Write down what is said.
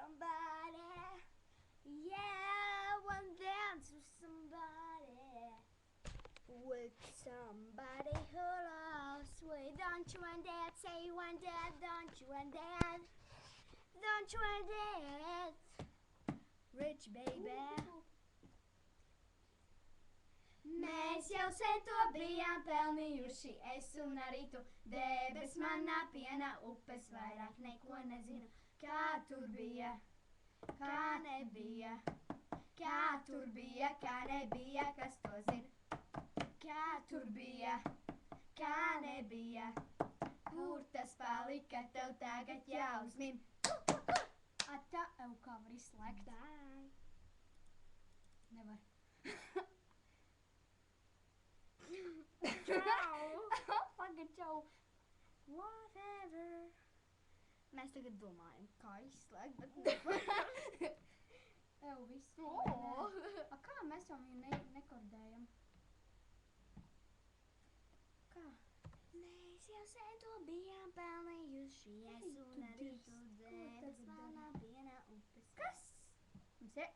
somebody. Yeah, one dance with somebody. With somebody who loves me. Don't you want that? Say you want that. Don't you want that? Don't you want that? Rich baby. Mēs jau sen to bijām pelnījuši, es un arī tu. Debes manā piena upes vairāk neko nezinu. Kā tur bija, kā nebija. Kā tur bija, kā nebija, kas to zina. Kā tur bija, kā nebija. Kur tas palika, tev tagad jāuzmin. Atā, kā var izslēgt? Nevar. Pagad, čau. Whatever. Mēs tagad domājam, kā izslēgt, bet nevar. Viss. A kā mēs jau viņu nekordējam? Kā? Mēs jau sen to bijām pelnījuši, es un arī tu. Debes manā piena upes. Kas? Mums ir